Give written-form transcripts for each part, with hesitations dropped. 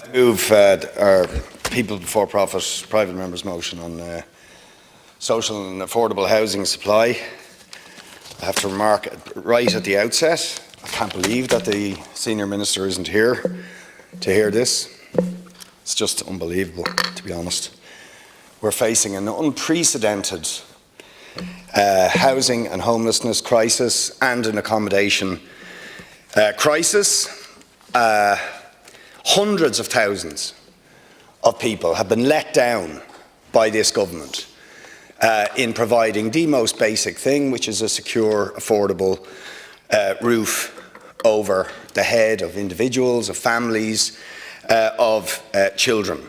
Move our People Before Profit private members' motion on social and affordable housing supply. I have to remark right at the outset, I can't believe that the Senior Minister isn't here to hear this. It's just unbelievable, to be honest. We're facing an unprecedented housing and homelessness crisis and an accommodation crisis. Hundreds of thousands of people have been let down by this government in providing the most basic thing, which is a secure, affordable roof over the head of individuals, of families, of children.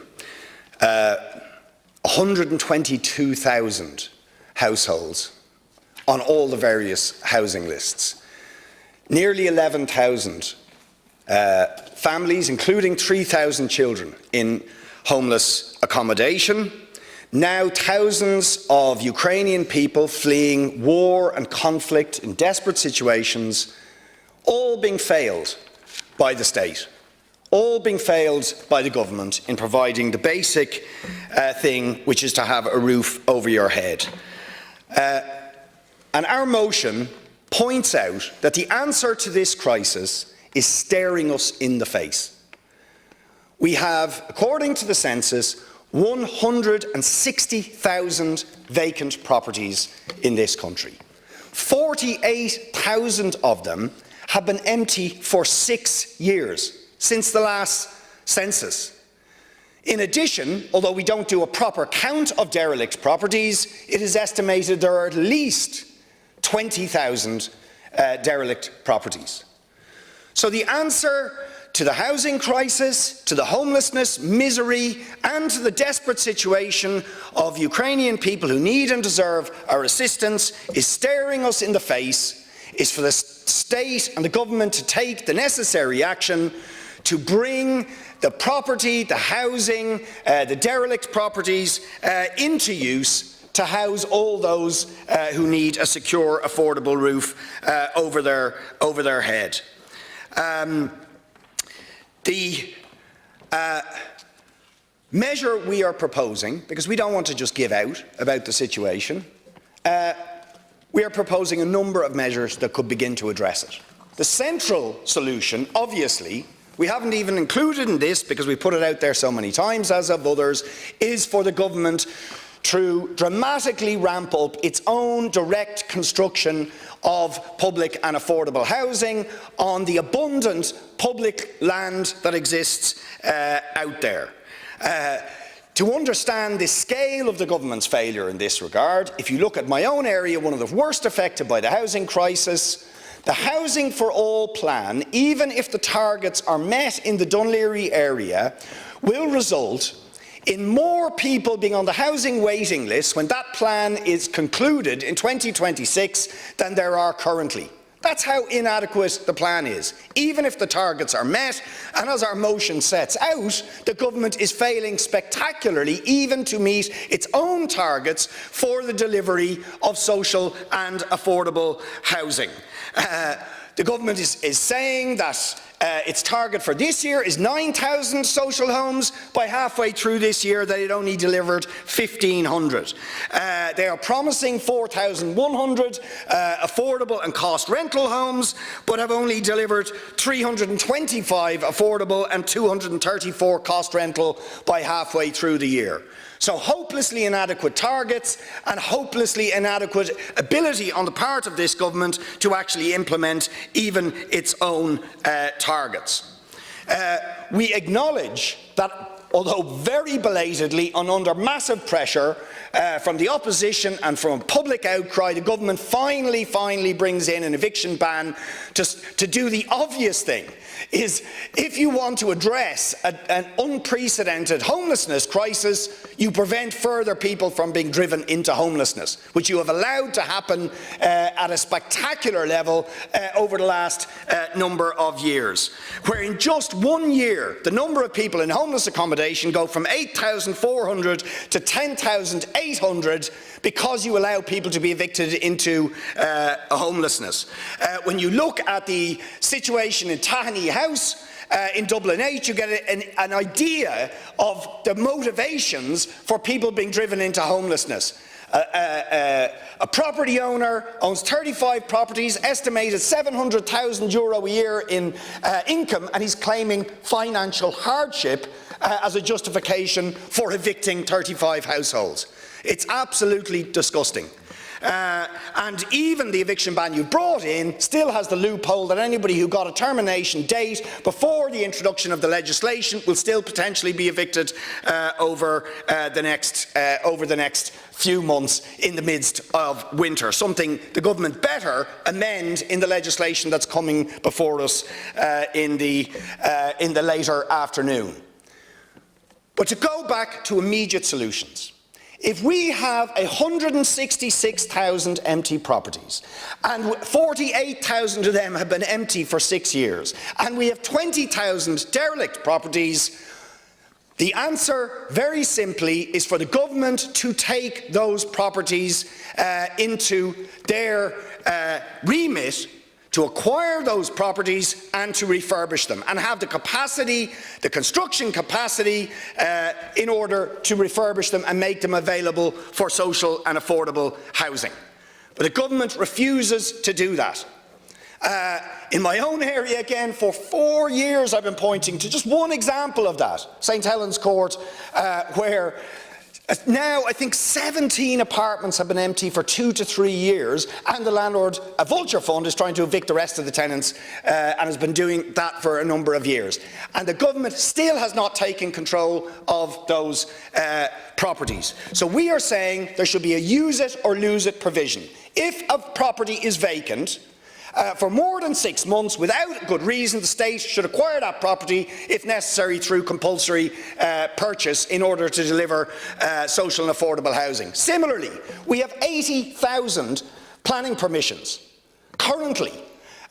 122,000 households on all the various housing lists. Nearly 11,000 families, including 3,000 children in homeless accommodation. Now thousands of Ukrainian people fleeing war and conflict in desperate situations, all being failed by the state, all being failed by the government in providing the basic thing, which is to have a roof over your head. And our motion points out that the answer to this crisis is staring us in the face. We have, according to the census, 160,000 vacant properties in this country. 48,000 of them have been empty for 6 years, since the last census. In addition, although we don't do a proper count of derelict properties, it is estimated there are at least 20,000 derelict properties. So the answer to the housing crisis, to the homelessness, misery, and to the desperate situation of Ukrainian people who need and deserve our assistance is staring us in the face, is for the state and the government to take the necessary action to bring the property, the housing, the derelict properties into use to house all those who need a secure, affordable roof over their head. The measure we are proposing, because we don't want to just give out about the situation, we are proposing a number of measures that could begin to address it. The central solution, obviously, we haven't even included in this because we put it out there so many times, as have others, is for the government to dramatically ramp up its own direct construction of public and affordable housing on the abundant public land that exists out there. To understand the scale of the government's failure in this regard, if you look at my own area, one of the worst affected by the housing crisis, the Housing for All plan, even if the targets are met in the Dún Laoghaire area, will result in more people being on the housing waiting list when that plan is concluded in 2026 than there are currently. That's how inadequate the plan is, even if the targets are met, and as our motion sets out, the government is failing spectacularly even to meet its own targets for the delivery of social and affordable housing. The government is saying that its target for this year is 9,000 social homes. By halfway through this year, they had only delivered 1,500. They are promising 4,100 affordable and cost rental homes, but have only delivered 325 affordable and 234 cost rental by halfway through the year. So hopelessly inadequate targets and hopelessly inadequate ability on the part of this government to actually implement even its own targets. We acknowledge that, although very belatedly and under massive pressure from the opposition and from public outcry, the government finally brings in an eviction ban to do the obvious thing. Is if you want to address an unprecedented homelessness crisis, you prevent further people from being driven into homelessness, which you have allowed to happen at a spectacular level over the last number of years, where in just 1 year the number of people in homeless accommodation go from 8,400 to 10,800 because you allow people to be evicted into homelessness. When you look at the situation in Tahani House, in Dublin 8, you get an idea of the motivations for people being driven into homelessness. A property owner owns 35 properties, estimated €700,000 a year in income, and he's claiming financial hardship as a justification for evicting 35 households. It's absolutely disgusting. And even the eviction ban you brought in still has the loophole that anybody who got a termination date before the introduction of the legislation will still potentially be evicted over the next few months in the midst of winter, something the government better amend in the legislation that's coming before us in the later afternoon. But to go back to immediate solutions, if we have 166,000 empty properties and 48,000 of them have been empty for 6 years, and we have 20,000 derelict properties, the answer, very simply, is for the government to take those properties into their remit, to acquire those properties and to refurbish them, and have the capacity, the construction capacity, in order to refurbish them and make them available for social and affordable housing. But the government refuses to do that. In my own area, again, for 4 years I've been pointing to just one example of that, St Helens Court, where now I think 17 apartments have been empty for 2 to 3 years, and the landlord, a vulture fund, is trying to evict the rest of the tenants and has been doing that for a number of years. And the government still has not taken control of those properties. So we are saying there should be a use it or lose it provision. If a property is vacant for more than 6 months without good reason, the state should acquire that property, if necessary, through compulsory purchase in order to deliver social and affordable housing. Similarly, we have 80,000 planning permissions currently.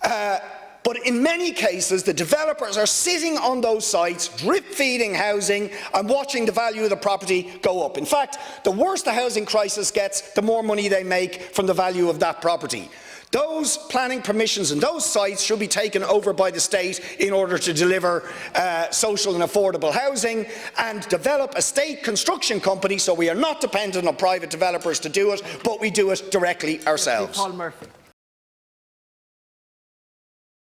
But in many cases, the developers are sitting on those sites, drip-feeding housing and watching the value of the property go up. In fact, the worse the housing crisis gets, the more money they make from the value of that property. Those planning permissions and those sites should be taken over by the state in order to deliver social and affordable housing, and develop a state construction company so we are not dependent on private developers to do it, but we do it directly ourselves. Paul Murphy.